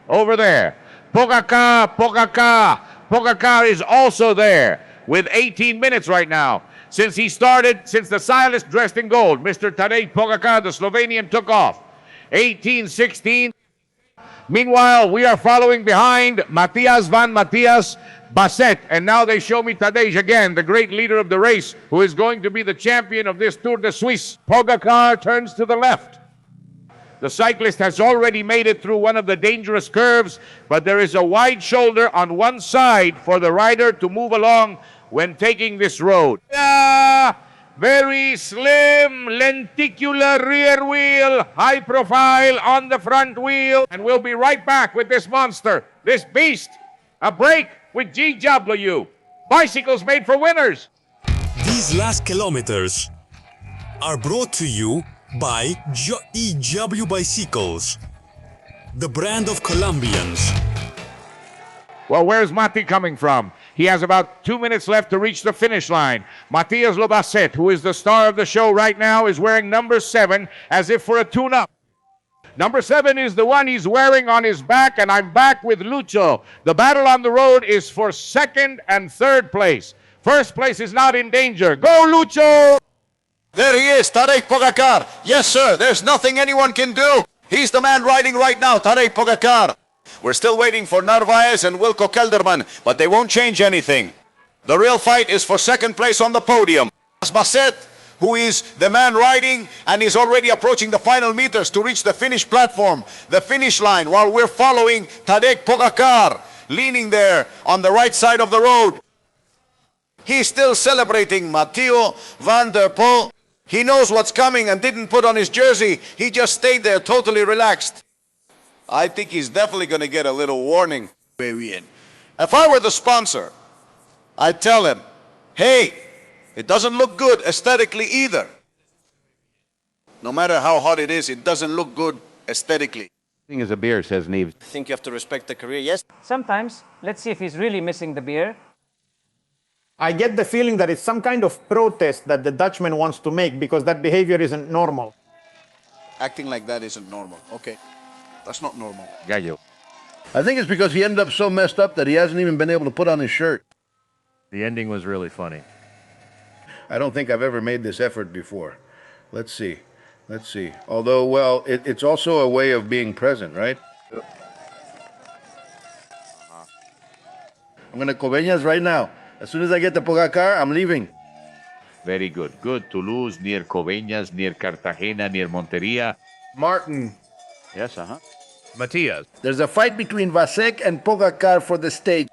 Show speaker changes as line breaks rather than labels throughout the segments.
over there. Pogacar is also there with 18 minutes right now. Since the Silas dressed in gold, Mr. Tadej Pogacar, the Slovenian, took off. 18-16. Meanwhile, we are following behind Matthias Basset, and now they show me Tadej again, the great leader of the race, who is going to be the champion of this Tour de Suisse. Pogacar turns to the left. The cyclist has already made it through one of the dangerous curves, but there is a wide shoulder on one side for the rider to move along when taking this road. Very slim, lenticular rear wheel, high profile on the front wheel. And we'll be right back with this monster, this beast. A break with GW. Bicycles made for winners.
These last kilometers are brought to you by EW Bicycles, the brand of Colombians.
Well, where's Mati coming from? He has about 2 minutes left to reach the finish line. Matthias Basset, who is the star of the show right now, is wearing number 7 as if for a tune-up. Number 7 is the one he's wearing on his back, and I'm back with Lucho. The battle on the road is for second and third place. First place is not in danger. Go, Lucho!
There he is, Tadej Pogacar. Yes, sir, there's nothing anyone can do. He's the man riding right now, Tadej Pogacar. We're still waiting for Narvaez and Wilco Kelderman, but they won't change anything. The real fight is for second place on the podium. Basset, who is the man riding, and is already approaching the final meters to reach the finish platform, the finish line, while we're following Tadej Pogacar, leaning there on the right side of the road. He's still celebrating Matteo van der Poel. He knows what's coming and didn't put on his jersey. He just stayed there totally relaxed. I think he's definitely going to get a little warning. If I were the sponsor, I'd tell him, hey, it doesn't look good aesthetically either. No matter how hot it is, it doesn't look good aesthetically.
Thing is a beer, says Neves.
I think you have to respect the career, yes?
Sometimes, let's see if he's really missing the beer.
I get the feeling that it's some kind of protest that the Dutchman wants to make because that behavior isn't normal.
Acting like that isn't normal. Okay, that's not normal.
Gallo.
I think it's because he ended up so messed up that he hasn't even been able to put on his shirt.
The ending was really funny.
I don't think I've ever made this effort before. Let's see. Let's see. Although, well, it's also a way of being present, right? I'm going to Coveñas right now. As soon as I get the Pogacar, I'm leaving.
Very good. Good. Toulouse, near Coveñas, near Cartagena, near Monteria.
Martin.
Yes,
Matias.
There's a fight between Vasek and Pogacar for the stage.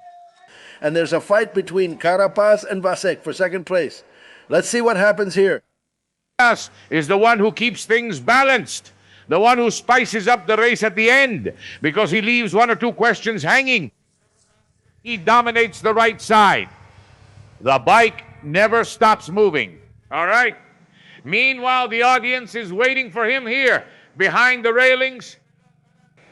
And there's a fight between Carapaz and Vasek for second place. Let's see what happens here.
Is the one who keeps things balanced, the one who spices up the race at the end, because he leaves 1 or 2 questions hanging. He dominates the right side. The bike never stops moving. All right? Meanwhile, the audience is waiting for him here, behind the railings.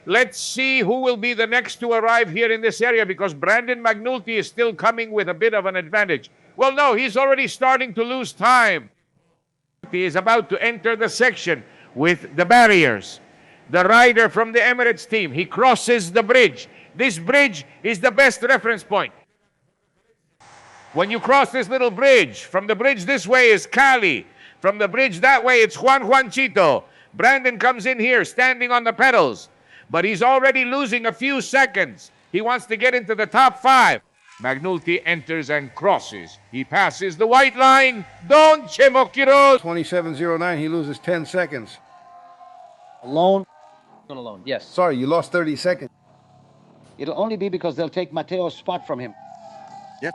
Let's see who will be the next to arrive here in this area, because Brandon McNulty is still coming with a bit of an advantage. Well, no, he's already starting to lose time. He is about to enter the section with the barriers. The rider from the Emirates team, he crosses the bridge. This bridge is the best reference point. When you cross this little bridge, from the bridge this way is Cali. From the bridge that way, it's Juanchito. Brandon comes in here, standing on the pedals. But he's already losing a few seconds. He wants to get into the top 5. McNulty enters and crosses. He passes the white line. Don Chemokiro.
27.09, he loses 10 seconds.
Alone? Not alone, yes.
Sorry, you lost 30 seconds.
It'll only be because they'll take Mateo's spot from him.
Yep.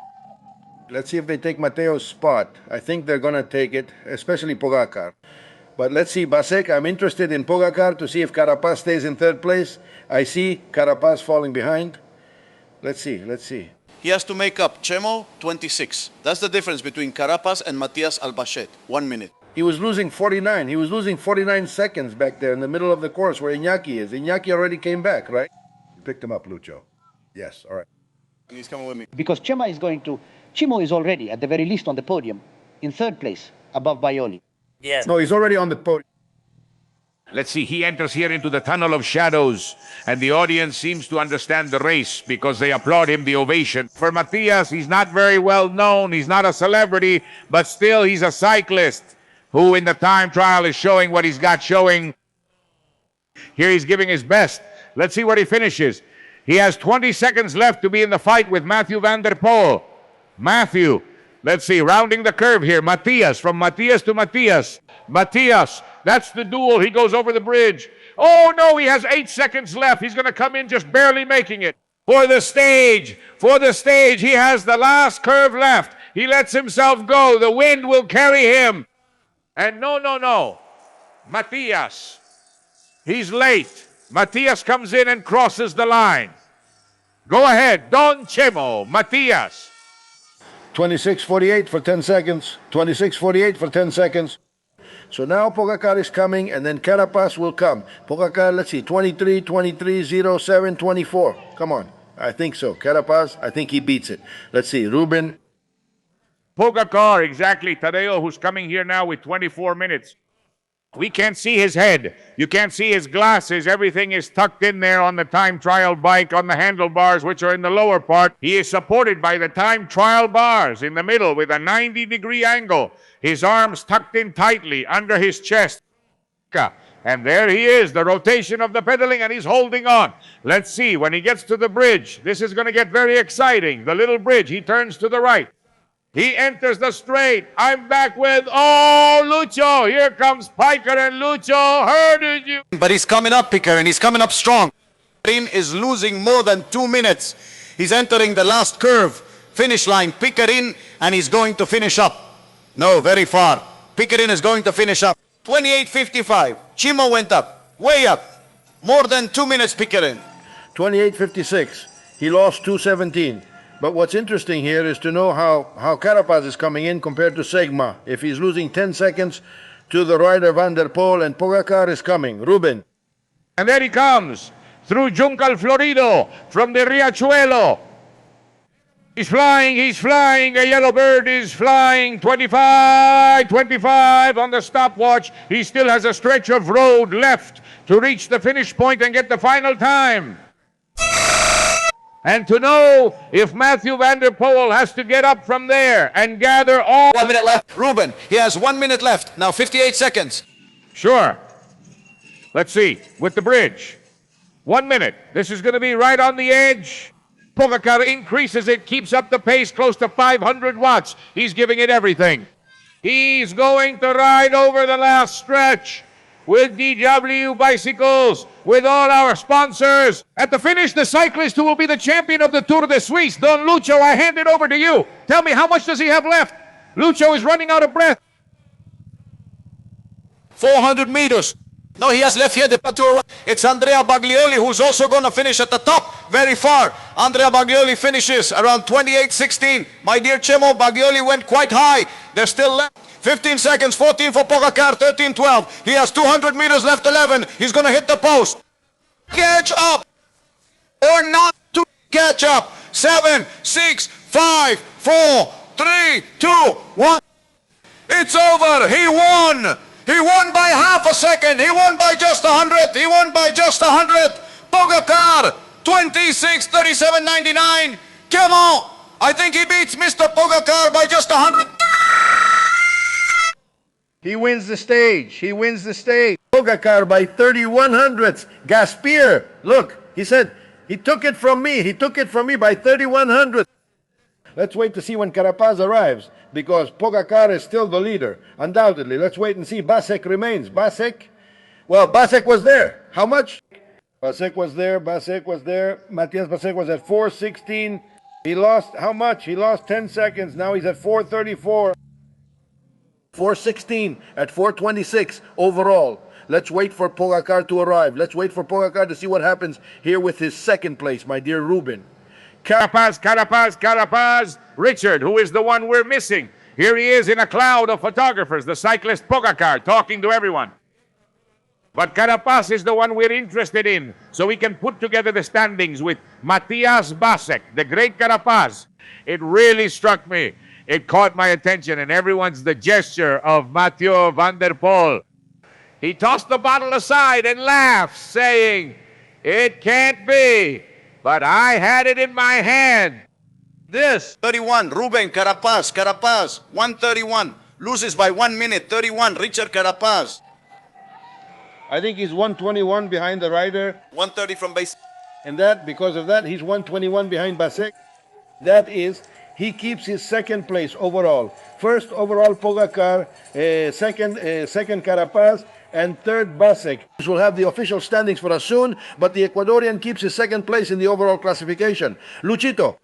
Let's see if they take Mateo's spot. I think they're going to take it, especially Pogacar. But let's see, Basek, I'm interested in Pogacar to see if Carapaz stays in third place. I see Carapaz falling behind. Let's see, let's see.
He has to make up Chemo 26. That's the difference between Carapaz and Matthias Albacete. 1 minute.
He was losing 49. He was losing 49 seconds back there in the middle of the course where Iñaki is. Iñaki already came back, right? You picked him up, Lucho. Yes, all right.
He's coming with me.
Because Chimo is already, at the very least, on the podium, in third place, above Baioli.
No, he's already on the podium.
Let's see, he enters here into the tunnel of shadows, and the audience seems to understand the race because they applaud him the ovation. For Matthias, he's not very well known, he's not a celebrity, but still he's a cyclist who in the time trial is showing what he's got showing. Here he's giving his best. Let's see where he finishes. He has 20 seconds left to be in the fight with Mathieu van der Poel. Matthew, let's see, rounding the curve here. Matthias, from Matthias to Matthias. Matthias, that's the duel. He goes over the bridge. Oh, no, he has 8 seconds left. He's going to come in just barely making it. For the stage, he has the last curve left. He lets himself go. The wind will carry him. And no. Matthias, he's late. Matthias comes in and crosses the line. Go ahead, Don Chemo, Matthias.
26:48 for 10 seconds. 26:48 for 10 seconds. So now Pogacar is coming, and then Carapaz will come. Pogacar, let's see, 23, 23, 07, 24. Come on. I think so. Carapaz, I think he beats it. Let's see, Ruben.
Pogacar, exactly. Tadeo, who's coming here now with 24 minutes. We can't see his head. You can't see his glasses. Everything is tucked in there on the time trial bike on the handlebars, which are in the lower part. He is supported by the time trial bars in the middle with a 90-degree angle. His arms tucked in tightly under his chest. And there he is, the rotation of the pedaling, and he's holding on. Let's see, when he gets to the bridge, this is going to get very exciting. The little bridge, he turns to the right. He enters the straight. I'm back with, Lucho. Here comes Piker and Lucho. Heard you.
But he's coming up, Picker, and he's coming up strong. Pickering is losing more than 2 minutes. He's entering the last curve, finish line. Pickering, and he's going to finish up. No, very far. Pickering is going to finish up. 28:55. Chimo went up, way up. More than 2 minutes, Pickering.
28:56. He lost 2:17. But what's interesting here is to know how Carapaz is coming in compared to Segma. If he's losing 10 seconds to the rider Van der Poel, and Pogacar is coming. Ruben.
And there he comes through Juncal Florido from the Riachuelo. He's flying. A yellow bird is flying. 25 on the stopwatch. He still has a stretch of road left to reach the finish point and get the final time. And to know if Mathieu van der Poel has to get up from there and gather all...
1 minute left. Ruben, he has 1 minute left. Now 58 seconds.
Sure. Let's see, with the bridge. 1 minute. This is going to be right on the edge. Pogacar increases it, keeps up the pace close to 500 watts. He's giving it everything. He's going to ride over the last stretch with DW Bicycles, with all our sponsors. At the finish, the cyclist who will be the champion of the Tour de Suisse, Don Lucho, I hand it over to you. Tell me, how much does he have left? Lucho is running out of breath.
400 meters. No, he has left here the Tour. It's Andrea Baglioli who's also going to finish at the top, very far. Andrea Baglioli finishes around 28:16. My dear Chemo, Baglioli went quite high. There's still left. 15 seconds, 14 for Pogacar, 13-12. He has 200 meters left, 11. He's going to hit the post. Catch up or not to catch up. 7, 6, 5, 4, 3, 2, 1. It's over. He won. He won by half a second. He won by just 100. He won by just 100. Pogacar, 26:37.99. Come on. I think he beats Mr. Pogacar by just 100.
He wins the stage. Pogacar by 31 hundredths. Gaspier, look, he said, he took it from me by 31 hundredths. Let's wait to see when Carapaz arrives, because Pogacar is still the leader, undoubtedly. Let's wait and see. Basset remains. Basset was there. How much? Basset was there. Matthias Basset was at 4:16. He lost how much? He lost 10 seconds. Now he's at 4:34. 4:16 at 4:26 overall. Let's wait for Pogacar to arrive. Let's wait for Pogacar to see what happens here with his second place, my dear Ruben.
Carapaz. Richard, who is the one we're missing. Here he is in a cloud of photographers, the cyclist Pogacar, talking to everyone. But Carapaz is the one we're interested in, so we can put together the standings with Matthias Basset, the great Carapaz. It really struck me. It caught my attention, and everyone's the gesture of Mathieu van der Poel. He tossed the bottle aside and laughed, saying, "It can't be, but I had it in my hand." This
31, Ruben Carapaz, 131. Loses by 1 minute, 31, Richard Carapaz.
I think he's 121 behind the rider.
130 from base.
And that, because of that, he's 121 behind Basset. That is, he keeps his second place overall. First overall Pogacar, second Carapaz, and third Basset. We'll have the official standings for us soon, but the Ecuadorian keeps his second place in the overall classification. Luchito.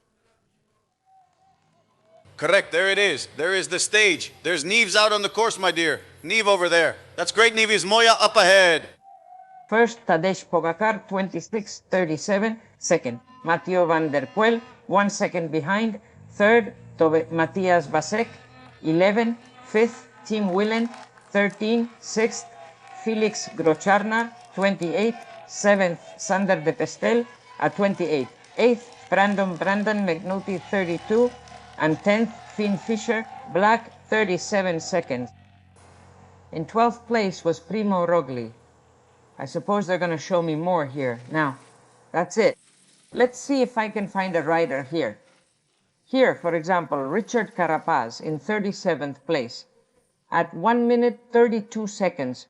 Correct, there it is. There is the stage. There's Neves out on the course, my dear. Neve over there. That's great, Neves. Moya up ahead.
First, Tadej Pogacar, 26:37. Second, Mathieu van der Poel, 1 second behind. Third, Matthias Basset, 11. Fifth, Tim Whelan, 13. Sixth, Felix Grocharna, 28. Seventh, Sander de Pestel at 28. Eighth, Brandon McNulty, 32. And 10th, Finn Fisher, Black, 37 seconds. In 12th place was Primo Rogli. I suppose they're going to show me more here. Now, that's it. Let's see if I can find a rider here. Here, for example, Richard Carapaz in 37th place at 1 minute 32 seconds.